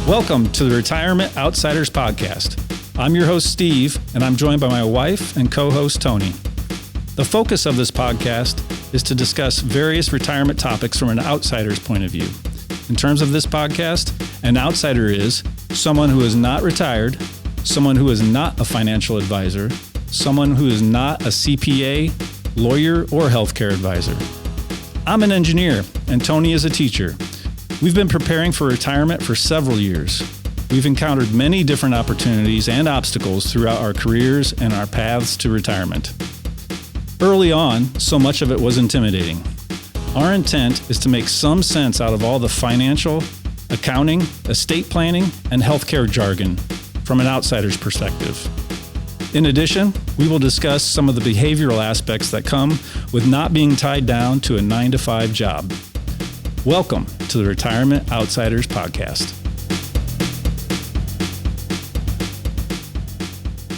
Welcome to the Retirement Outsiders Podcast. I'm your host, Steve, and I'm joined by my wife and co-host, Tony. The focus of this podcast is to discuss various retirement topics from an outsider's point of view. In terms of this podcast, an outsider is someone who is not retired, someone who is not a financial advisor, someone who is not a CPA, lawyer, or healthcare advisor. I'm an engineer, and Tony is a teacher. We've been preparing for retirement for several years. We've encountered many different opportunities and obstacles throughout our careers and our paths to retirement. Early on, so much of it was intimidating. Our intent is to make some sense out of all the financial, accounting, estate planning, and healthcare jargon from an outsider's perspective. In addition, we will discuss some of the behavioral aspects that come with not being tied down to a 9-to-5 job. Welcome to the Retirement Outsiders Podcast.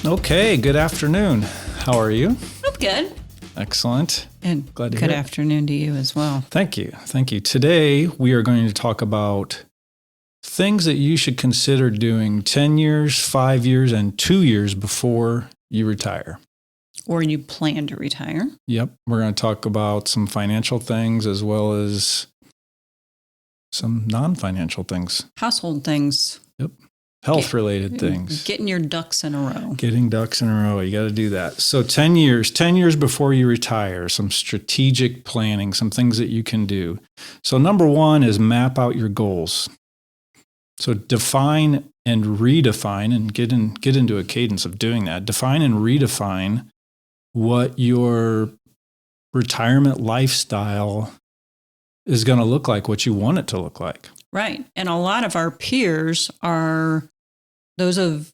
Okay, good afternoon. How are you? I'm good. Excellent. And glad to good hear it. afternoon to you as well. Thank you. Thank you. Today, we are going to talk about things that you should consider doing 10 years, 5 years, and 2 years before you retire. Or you plan to retire. Yep. We're going to talk about some financial things as well as some non-financial things. Household things. Yep. Health-related things. Getting your ducks in a row. Getting ducks in a row. You got to do that. So 10 years before you retire, some strategic planning, some things that you can do. So number one is map out your goals. So define and redefine, and get into a cadence of doing that. Define and redefine what your retirement lifestyle is going to look like, what you want it to look like. Right. And a lot of our peers are those of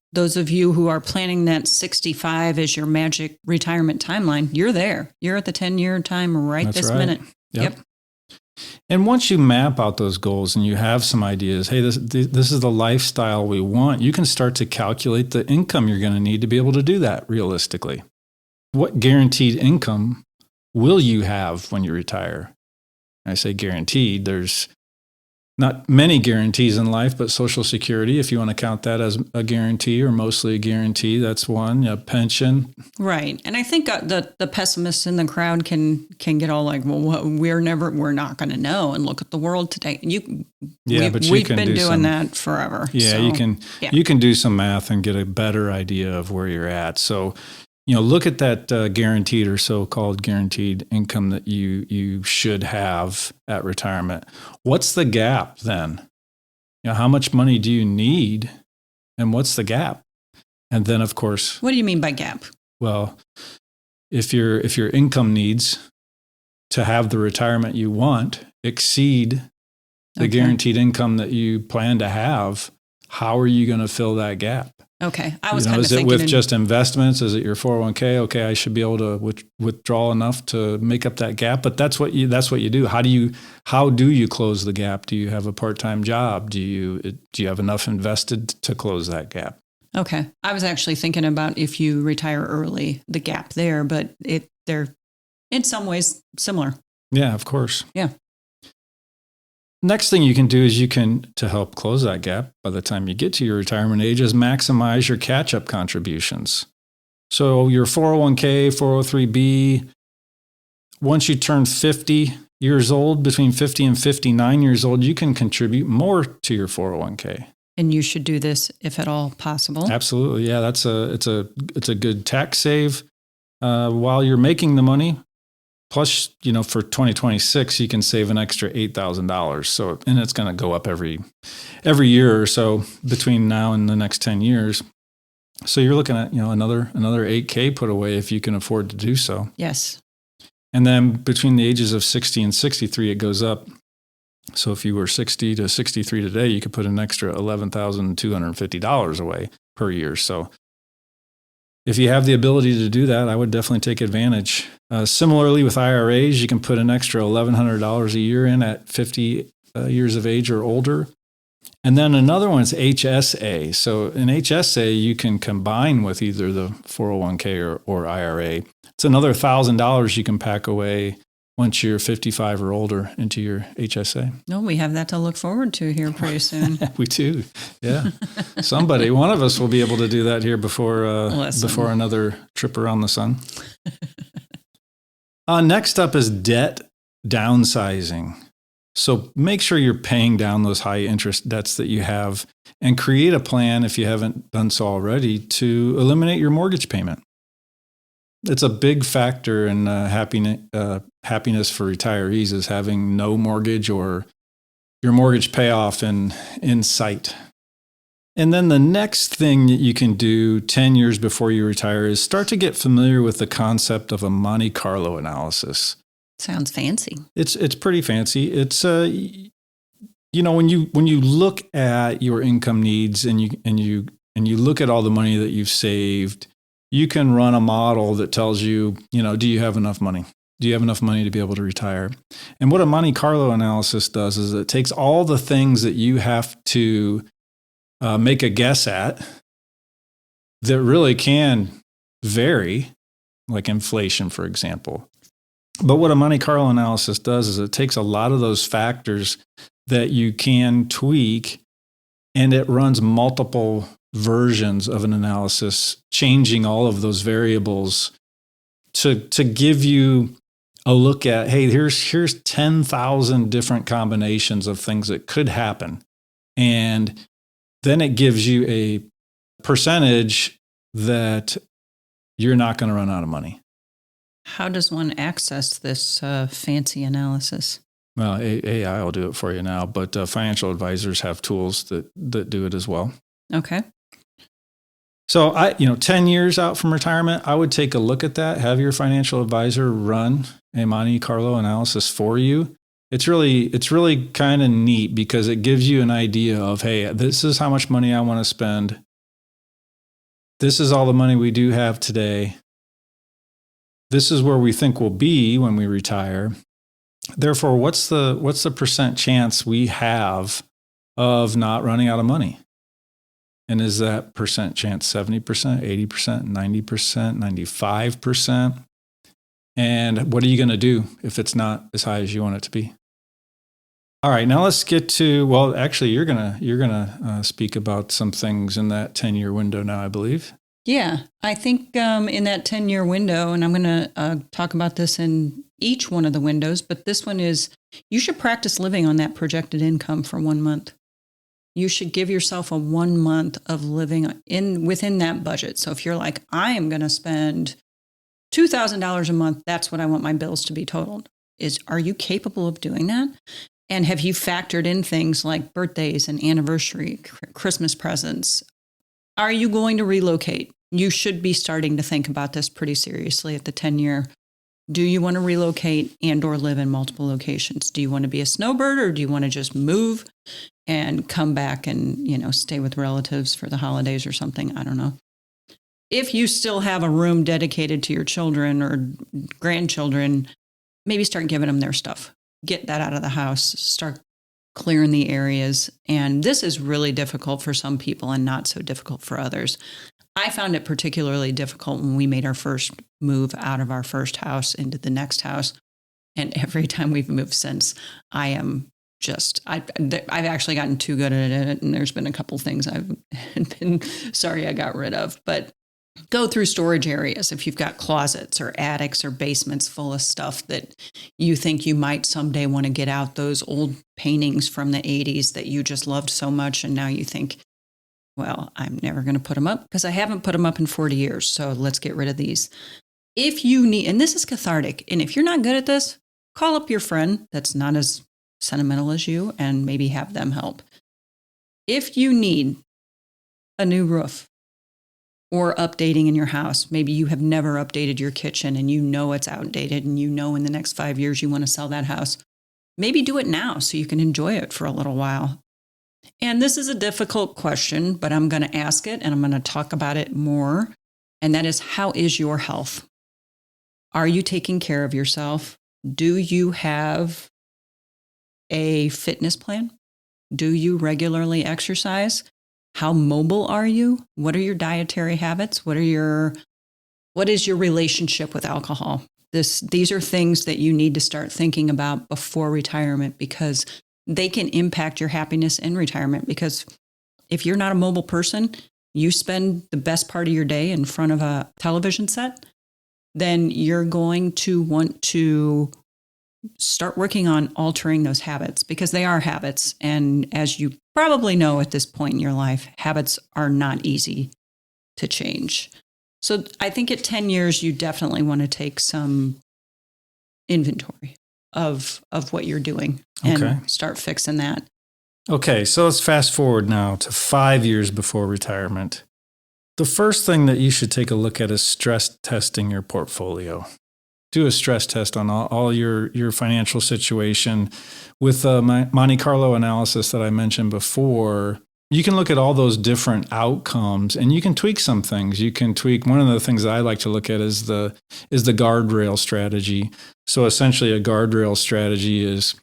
you who are planning that 65 as your magic retirement timeline. You're there. You're at the 10-year time That's this right. minute. Yep. And once you map out those goals and you have some ideas, hey, this is the lifestyle we want, you can start to calculate the income you're going to need to be able to do that realistically. What guaranteed income will you have when you retire? I say guaranteed. There's not many guarantees in life, but Social Security, if you want to count that as a guarantee or mostly a guarantee, that's one. A pension. Right. And I think the pessimists in the crowd can get all like, well, we're not going to know. And look at the world today. We've been doing that forever. Yeah, so, you can do some math and get a better idea of where you're at. So, look at that guaranteed or so-called guaranteed income that you should have at retirement. What's the gap then? How much money do you need, and what's the gap? And then, of course, what do you mean by gap? Well, if your income needs to have the retirement you want exceed the guaranteed income that you plan to have, how are you going to fill that gap? Okay. I was kind of thinking. Is it with just investments? Is it your 401k? Okay, I should be able to withdraw enough to make up that gap. But that's what you do. How do you close the gap? Do you have a part-time job? Do you have enough invested to close that gap? Okay. I was actually thinking about if you retire early, the gap there, but they're in some ways similar. Yeah, of course. Yeah. Next thing you can do is to help close that gap by the time you get to your retirement age, is maximize your catch-up contributions. So your 401k, 403b, once you turn 50 years old, between 50 and 59 years old, you can contribute more to your 401k. And you should do this if at all possible. Absolutely. Yeah, it's a good tax save while you're making the money. Plus, for 2026, you can save an extra $8,000. So, and it's going to go up every year or so between now and the next 10 years. So you're looking at, another $8K put away if you can afford to do so. Yes. And then between the ages of 60 and 63, it goes up. So if you were 60 to 63 today, you could put an extra $11,250 away per year. So if you have the ability to do that, I would definitely take advantage. Similarly, with IRAs, you can put an extra $1,100 a year in at 50 years of age or older. And then another one is HSA. So in HSA, you can combine with either the 401k or IRA. It's another $1,000 you can pack away once you're 55 or older into your HSA. No, we have that to look forward to here pretty soon. We do. Yeah. One of us will be able to do that here before another trip around the sun. Next up is debt downsizing. So make sure you're paying down those high interest debts that you have and create a plan, if you haven't done so already, to eliminate your mortgage payment. It's a big factor in happiness for retirees, is having no mortgage or your mortgage payoff in sight. And then the next thing that you can do 10 years before you retire is start to get familiar with the concept of a Monte Carlo analysis. Sounds fancy. It's pretty fancy. It's when you look at your income needs and you look at all the money that you've saved, you can run a model that tells you, do you have enough money? Do you have enough money to be able to retire? And what a Monte Carlo analysis does is it takes all the things that you have to make a guess at that really can vary, like inflation, for example. But what a Monte Carlo analysis does is it takes a lot of those factors that you can tweak, and it runs multiple versions of an analysis, changing all of those variables to give you a look at, hey, here's 10,000 different combinations of things that could happen. And then it gives you a percentage that you're not going to run out of money. How does one access this fancy analysis? Well, AI will do it for you now, but financial advisors have tools that do it as well. Okay. So 10 years out from retirement, I would take a look at that. Have your financial advisor run a Monte Carlo analysis for you. It's really kind of neat because it gives you an idea of, hey, this is how much money I want to spend. This is all the money we do have today. This is where we think we'll be when we retire. Therefore, what's the percent chance we have of not running out of money? And is that percent chance 70%, 80%, 90%, 95%? And what are you going to do if it's not as high as you want it to be? All right, now let's get to, well, actually, you're gonna speak about some things in that 10-year window now, I believe. Yeah, I think in that 10-year window, and I'm going to talk about this in each one of the windows, but this one is, you should practice living on that projected income for 1 month. You should give yourself a 1 month of living within that budget. So if you're like, I am going to spend $2,000 a month, that's what I want my bills to be totaled. Are you capable of doing that? And have you factored in things like birthdays and anniversary, Christmas presents? Are you going to relocate? You should be starting to think about this pretty seriously at the 10-year. Do you want to relocate and or live in multiple locations? Do you want to be a snowbird, or do you want to just move and come back and, stay with relatives for the holidays or something? I don't know. If you still have a room dedicated to your children or grandchildren, maybe start giving them their stuff. Get that out of the house. Start clearing the areas. And this is really difficult for some people and not so difficult for others. I found it particularly difficult when we made our first move out of our first house into the next house. And every time we've moved since, I've actually gotten too good at it. And there's been a couple things I've been sorry I got rid of. But go through storage areas if you've got closets or attics or basements full of stuff that you think you might someday want to get out, those old paintings from the 80s that you just loved so much. And now you think, well, I'm never going to put them up because I haven't put them up in 40 years. So let's get rid of these. If you need, and this is cathartic, and if you're not good at this, call up your friend that's not as sentimental as you and maybe have them help. If you need a new roof, or updating in your house. Maybe you have never updated your kitchen and you know it's outdated and you know in the next 5 years you want to sell that house. Maybe do it now so you can enjoy it for a little while. And this is a difficult question, but I'm going to ask it and I'm going to talk about it more. And that is, how is your health? Are you taking care of yourself? Do you have a fitness plan? Do you regularly exercise? How mobile are you? What are your dietary habits? What is your relationship with alcohol? These are things that you need to start thinking about before retirement, because they can impact your happiness in retirement. Because if you're not a mobile person, you spend the best part of your day in front of a television set, then you're going to want to start working on altering those habits, because they are habits. And as you probably know at this point in your life, habits are not easy to change. So I think at 10 years, you definitely want to take some inventory of what you're doing and start fixing that. Okay, so let's fast forward now to 5 years before retirement. The first thing that you should take a look at is stress testing your portfolio. Do a stress test on all your financial situation. With the Monte Carlo analysis that I mentioned before, you can look at all those different outcomes and you can tweak some things. You can tweak, one of the things that I like to look at is the guardrail strategy. So essentially a guardrail strategy is,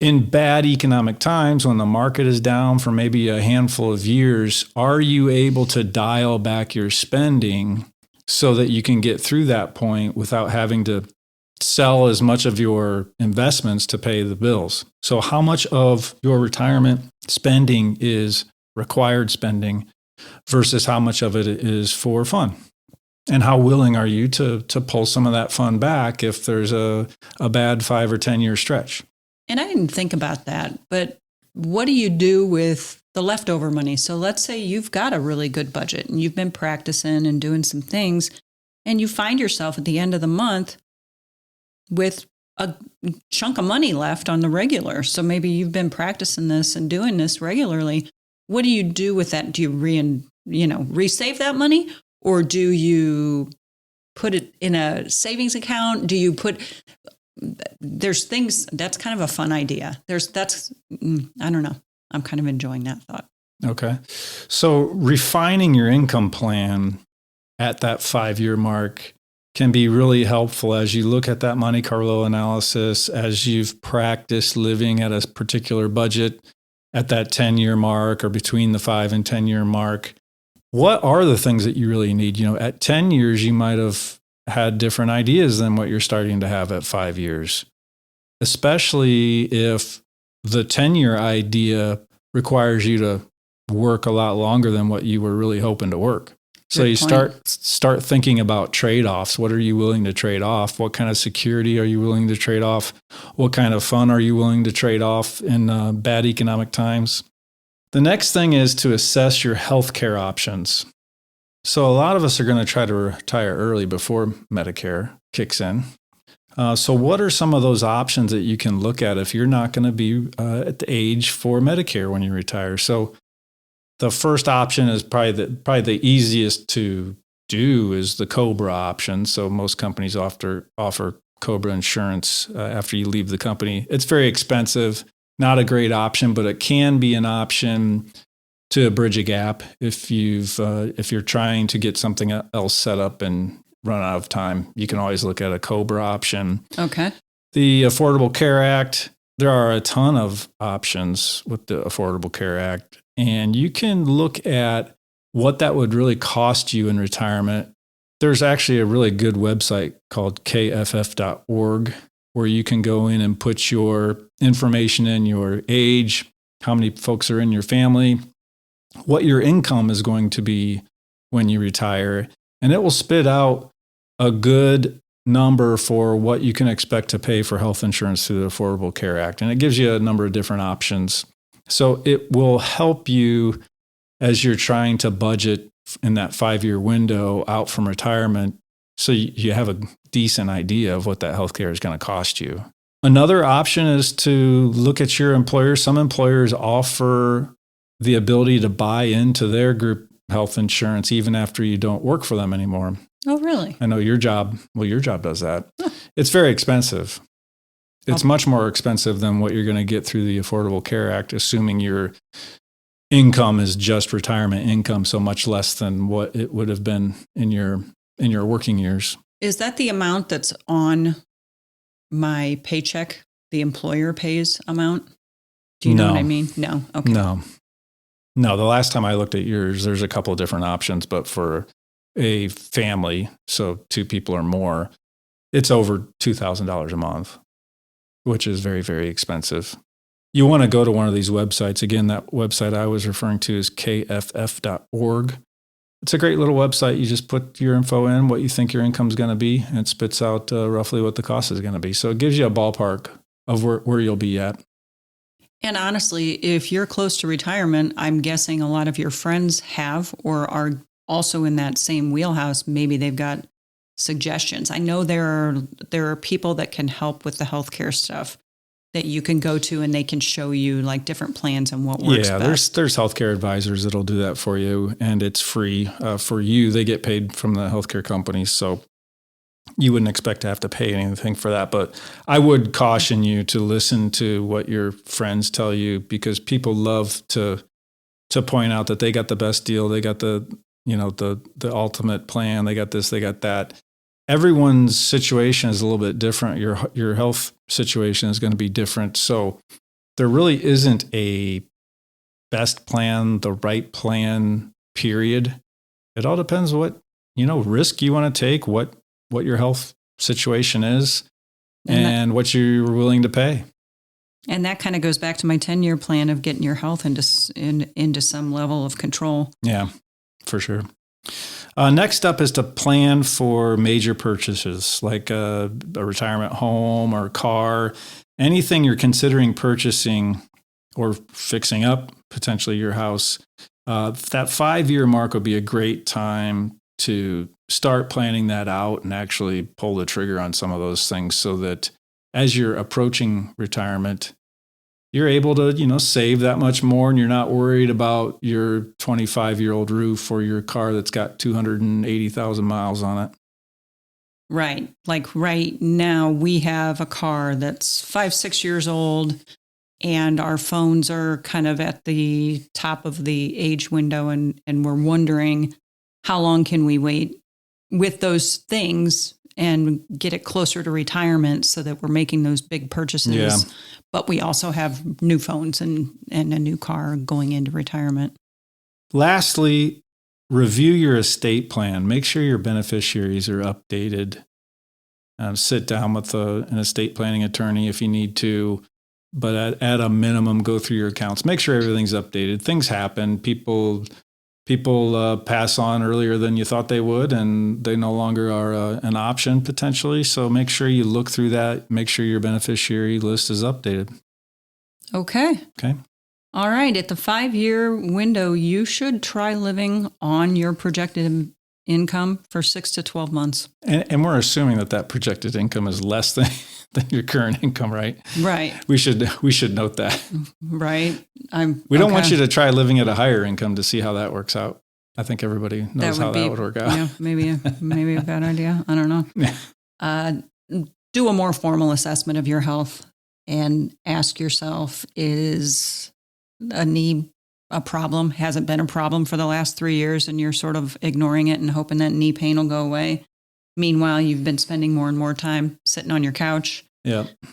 in bad economic times, when the market is down for maybe a handful of years, are you able to dial back your spending so that you can get through that point without having to sell as much of your investments to pay the bills? So how much of your retirement spending is required spending versus how much of it is for fun? And how willing are you to pull some of that fun back if there's a bad 5 or 10 year stretch? And I didn't think about that, but what do you do with the leftover money? So let's say you've got a really good budget and you've been practicing and doing some things, and you find yourself at the end of the month with a chunk of money left on the regular. So maybe you've been practicing this and doing this regularly. What do you do with that? Do you resave that money, or do you put it in a savings account? Do you there's things, that's kind of a fun idea. I don't know. I'm kind of enjoying that thought. Okay. So refining your income plan at that 5 year mark can be really helpful as you look at that Monte Carlo analysis, as you've practiced living at a particular budget at that 10 year mark or between the 5 and 10 year mark. What are the things that you really need? At 10 years, you might have had different ideas than what you're starting to have at 5 years, especially if the 10-year idea requires you to work a lot longer than what you were really hoping to work. So you start thinking about trade-offs. What are you willing to trade off? What kind of security are you willing to trade off? What kind of fun are you willing to trade off in bad economic times? The next thing is to assess your healthcare options. So a lot of us are going to try to retire early before Medicare kicks in. So what are some of those options that you can look at if you're not going to be at the age for Medicare when you retire? So the first option is probably the easiest to do is the COBRA option. So most companies offer COBRA insurance after you leave the company. It's very expensive, not a great option, but it can be an option to bridge a gap if you're trying to get something else set up and run out of time. You can always look at a COBRA option. Okay. The Affordable Care Act, there are a ton of options with the Affordable Care Act, and you can look at what that would really cost you in retirement. There's actually a really good website called kff.org where you can go in and put your information in, your age, how many folks are in your family, what your income is going to be when you retire, and it will spit out a good number for what you can expect to pay for health insurance through the Affordable Care Act. And it gives you a number of different options. So it will help you as you're trying to budget in that 5 year window out from retirement, so you have a decent idea of what that healthcare is going to cost you. Another option is to look at your employer. Some employers offer the ability to buy into their group health insurance even after you don't work for them anymore. Oh, really? I know your job does that. Huh. It's very expensive. It's much more expensive than what you're going to get through the Affordable Care Act, assuming your income is just retirement income, so much less than what it would have been in your working years. Is that the amount that's on my paycheck, the employer pays amount? Do you know what I mean? No. Okay. No, the last time I looked at yours, there's a couple of different options, but for a family, so 2 people or more, it's over $2,000 a month, which is very, very expensive. You want to go to one of these websites. Again, that website I was referring to is kff.org. It's a great little website. You just put your info in, what you think your income is going to be, and it spits out roughly what the cost is going to be. So it gives you a ballpark of where you'll be at. And honestly, if you're close to retirement, I'm guessing a lot of your friends have or are also in that same wheelhouse. Maybe they've got suggestions. I know there are people that can help with the healthcare stuff that you can go to, and they can show you like different plans and what works best. There's healthcare advisors that'll do that for you, and it's free for you. They get paid from the healthcare companies, so you wouldn't expect to have to pay anything for that. But I would caution you to listen to what your friends tell you, because people love to point out that they got the best deal. They got the ultimate plan. They got this, they got that. Everyone's situation is a little bit different. Your health situation is going to be different. So there really isn't a best plan, the right plan, period. It all depends what, risk you want to take, what your health situation is, and what you're willing to pay. And that kind of goes back to my 10-year plan of getting your health into some level of control. Yeah, for sure. Next up is to plan for major purchases like a retirement home or car, anything you're considering purchasing or fixing up, potentially your house. That 5-year mark would be a great time to start planning that out and actually pull the trigger on some of those things, so that as you're approaching retirement, you're able to, save that much more, and you're not worried about your 25-year-old roof or your car that's got 280,000 miles on it. Right. Like right now, we have a car that's 5-6 years old, and our phones are kind of at the top of the age window, and we're wondering how long can we wait with those things and get it closer to retirement so that we're making those big purchases. Yeah. But we also have new phones and a new car going into retirement. Lastly, review your estate plan. Make sure your beneficiaries are updated. Sit down with an estate planning attorney if you need to, but at a minimum, go through your accounts. Make sure everything's updated. Things happen. People pass on earlier than you thought they would, and they no longer are an option potentially. So make sure you look through that. Make sure your beneficiary list is updated. Okay. All right. At the 5-year window, you should try living on your projected income for 6 to 12 months. And we're assuming that projected income is less than your current income, right? Right. We should note that. Right. We don't want you to try living at a higher income to see how that works out. I think everybody knows how that would work out. Yeah, maybe a bad idea. I don't know. Yeah. Do a more formal assessment of your health and ask yourself, is a knee a problem? Has it been a problem for the last 3 years, and you're sort of ignoring it and hoping that knee pain will go away? Meanwhile, you've been spending more and more time sitting on your couch,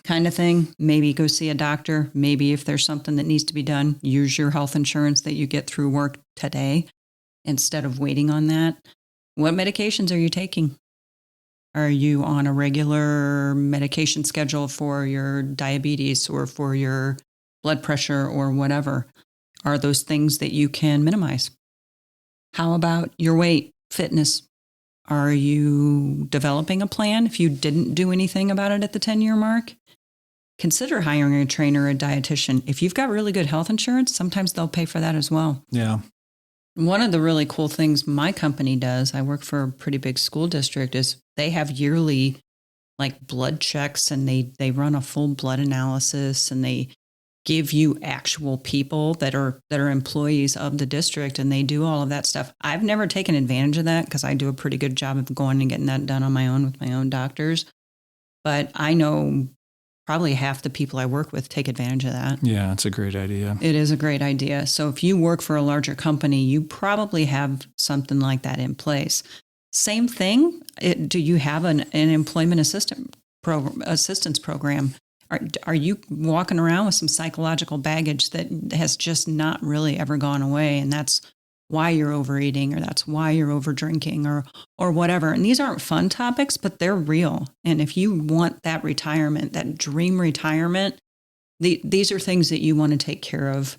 kind of thing. Maybe go see a doctor. Maybe if there's something that needs to be done, use your health insurance that you get through work today instead of waiting on that. What medications are you taking? Are you on a regular medication schedule for your diabetes or for your blood pressure or whatever? Are those things that you can minimize? How about your weight, fitness? Are you developing a plan? If you didn't do anything about it at the 10-year mark, consider hiring a trainer or a dietitian. If you've got really good health insurance, sometimes they'll pay for that as well. Yeah. One of the really cool things my company does, I work for a pretty big school district, is they have yearly like blood checks, and they run a full blood analysis, and they give you actual people that are employees of the district, and they do all of that stuff. I've never taken advantage of that because I do a pretty good job of going and getting that done on my own with my own doctors. But I know probably half the people I work with take advantage of that. Yeah, it's a great idea. It is a great idea. So if you work for a larger company, you probably have something like that in place. Same thing. Do you have an employment assistance program? Are you walking around with some psychological baggage that has just not really ever gone away? And that's why you're overeating, or that's why you're over drinking, or whatever. And these aren't fun topics, but they're real. And if you want that retirement, that dream retirement, these are things that you want to take care of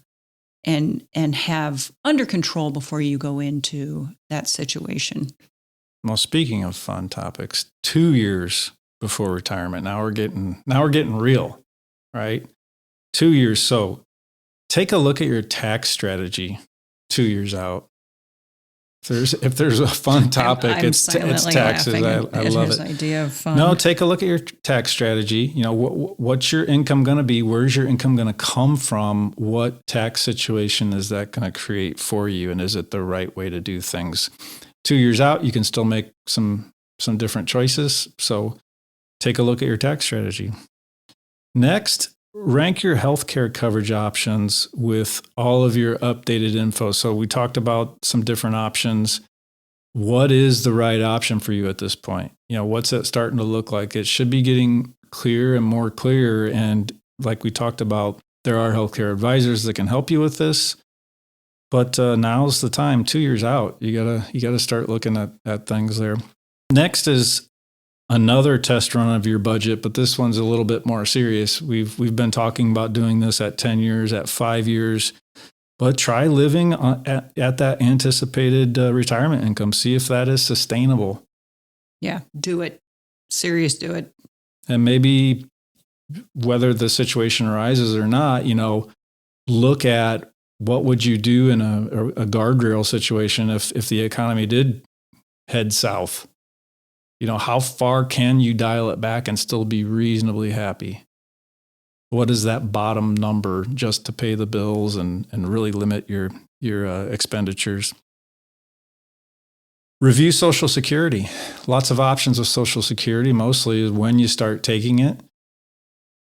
and have under control before you go into that situation. Well, speaking of fun topics, 2 years before retirement, now we're getting real, right? 2 years. So take a look at your tax strategy 2 years out. If there's a fun topic, it's taxes. I love it. Idea of fun. No, take a look at your tax strategy. What's your income going to be? Where's your income going to come from? What tax situation is that going to create for you? And is it the right way to do things? 2 years out, you can still make some different choices. So take a look at your tax strategy. Next, rank your healthcare coverage options with all of your updated info. So we talked about some different options. What is the right option for you at this point? What's it starting to look like? It should be getting clearer and more clear. And like we talked about, there are healthcare advisors that can help you with this. But now's the time. 2 years out, you gotta start looking at things there. Next is another test run of your budget, but this one's a little bit more serious. We've been talking about doing this at 10 years, at 5 years, but try living at that anticipated retirement income. See if that is sustainable. Yeah, do it. Serious, do it. And maybe whether the situation arises or not, look at what would you do in a guardrail situation if the economy did head south. How far can you dial it back and still be reasonably happy? What is that bottom number just to pay the bills and really limit your expenditures? Review Social Security. Lots of options with Social Security, mostly is when you start taking it.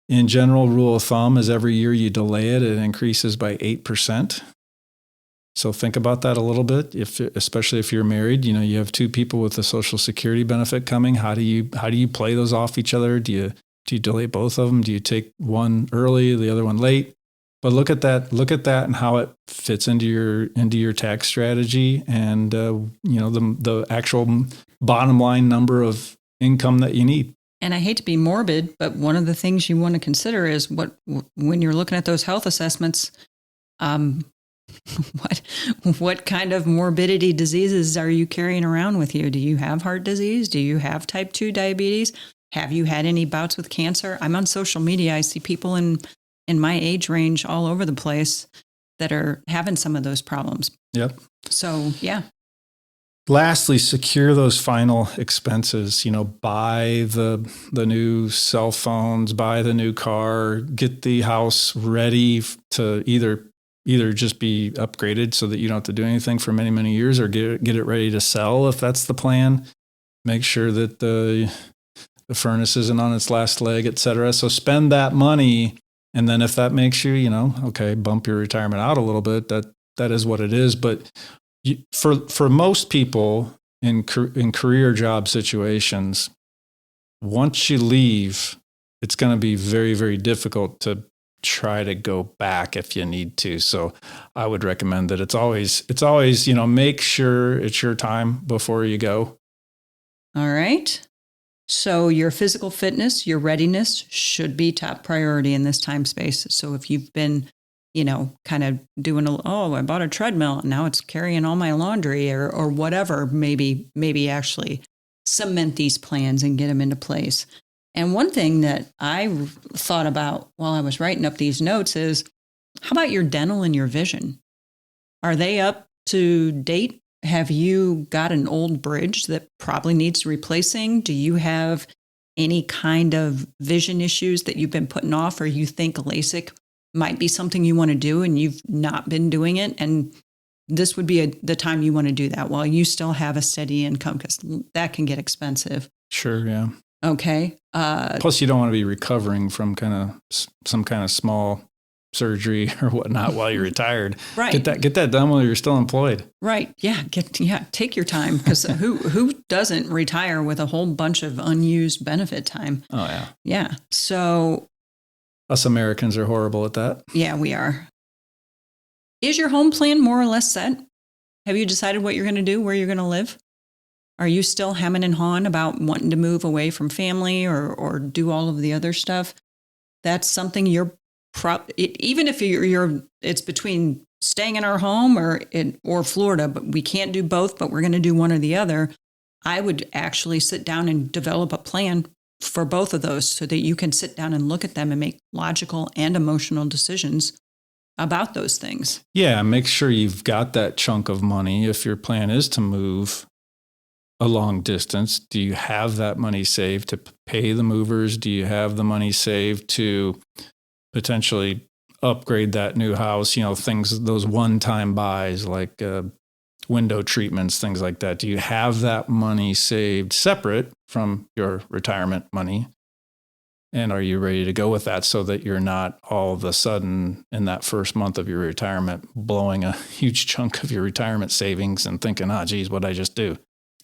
In general, rule of thumb is every year you delay it, it increases by 8%. So think about that a little bit. Especially if you're married, you have two people with a Social Security benefit coming. How do you play those off each other? Do you delay both of them? Do you take one early, the other one late? But look at that and how it fits into your tax strategy and the actual bottom line number of income that you need. And I hate to be morbid, but one of the things you want to consider is when you're looking at those health assessments, what kind of morbidity diseases are you carrying around with you? Do you have heart disease? Do you have type 2 diabetes? Have you had any bouts with cancer? I'm on social media. I see people in my age range all over the place that are having some of those problems. Yep. So, yeah. Lastly, secure those final expenses. Buy the new cell phones, buy the new car, get the house ready to either just be upgraded so that you don't have to do anything for many, many years, or get it ready to sell if that's the plan. Make sure that the furnace isn't on its last leg, et cetera. So spend that money. And then if that makes you, bump your retirement out a little bit, that is what it is. But for most people in career job situations, once you leave, it's going to be very, very difficult to try to go back if you need to. So I would recommend that it's always, make sure it's your time before you go. All right. So your physical fitness, your readiness should be top priority in this time space. So if you've been, kind of doing I bought a treadmill and now it's carrying all my laundry or whatever, maybe actually cement these plans and get them into place. And one thing that I thought about while I was writing up these notes is, how about your dental and your vision? Are they up to date? Have you got an old bridge that probably needs replacing? Do you have any kind of vision issues that you've been putting off, or you think LASIK might be something you want to do and you've not been doing it? And this would be the time you want to do that while you still have a steady income, because that can get expensive. Sure, yeah. Okay. Plus, you don't want to be recovering from some kind of small surgery or whatnot while you're retired. Right. Get that done while you're still employed. Right. Yeah. Take your time, because who doesn't retire with a whole bunch of unused benefit time? Oh yeah. Yeah. So us Americans are horrible at that. Yeah, we are. Is your home plan more or less set? Have you decided what you're going to do, where you're going to live? Are you still hemming and hawing about wanting to move away from family or do all of the other stuff? That's something even if it's between staying in our home or Florida, but we can't do both, but we're going to do one or the other. I would actually sit down and develop a plan for both of those so that you can sit down and look at them and make logical and emotional decisions about those things. Yeah, make sure you've got that chunk of money. If your plan is to move a long distance, do you have that money saved to pay the movers? Do you have the money saved to potentially upgrade that new house? Things, those one-time buys like window treatments, things like that. Do you have that money saved separate from your retirement money? And are you ready to go with that so that you're not all of a sudden in that first month of your retirement blowing a huge chunk of your retirement savings and thinking, geez, what'd I just do?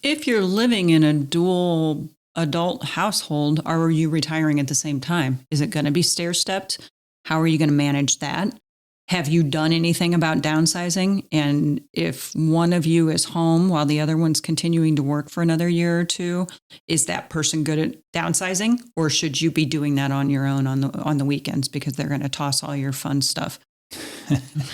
If you're living in a dual adult household, are you retiring at the same time? Is it going to be stair-stepped? How are you going to manage that? Have you done anything about downsizing? And if one of you is home while the other one's continuing to work for another year or two, is that person good at downsizing? Or should you be doing that on your own on the weekends because they're going to toss all your fun stuff?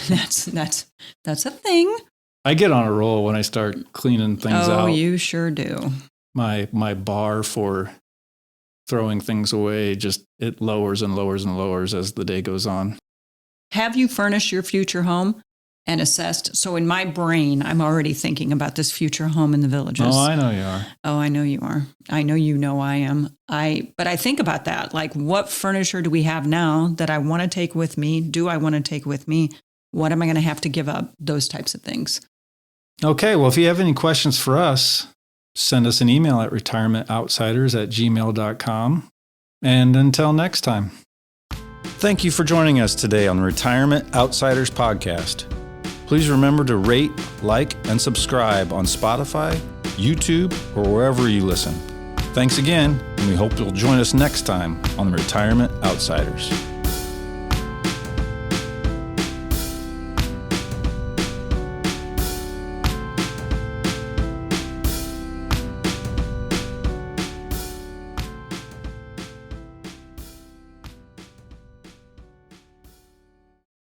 That's a thing. I get on a roll when I start cleaning things out. Oh, you sure do. My bar for throwing things away, it lowers and lowers and lowers as the day goes on. Have you furnished your future home and assessed? So in my brain, I'm already thinking about this future home in the Villages. Oh, I know you are. Oh, I know you are. I know you know I am. But I think about that. Like, what furniture do we have now that I want to take with me? Do I want to take with me? What am I going to have to give up? Those types of things. Okay. Well, if you have any questions for us, send us an email at retirementoutsiders@gmail.com. And until next time. Thank you for joining us today on the Retirement Outsiders podcast. Please remember to rate, like, and subscribe on Spotify, YouTube, or wherever you listen. Thanks again, and we hope you'll join us next time on the Retirement Outsiders.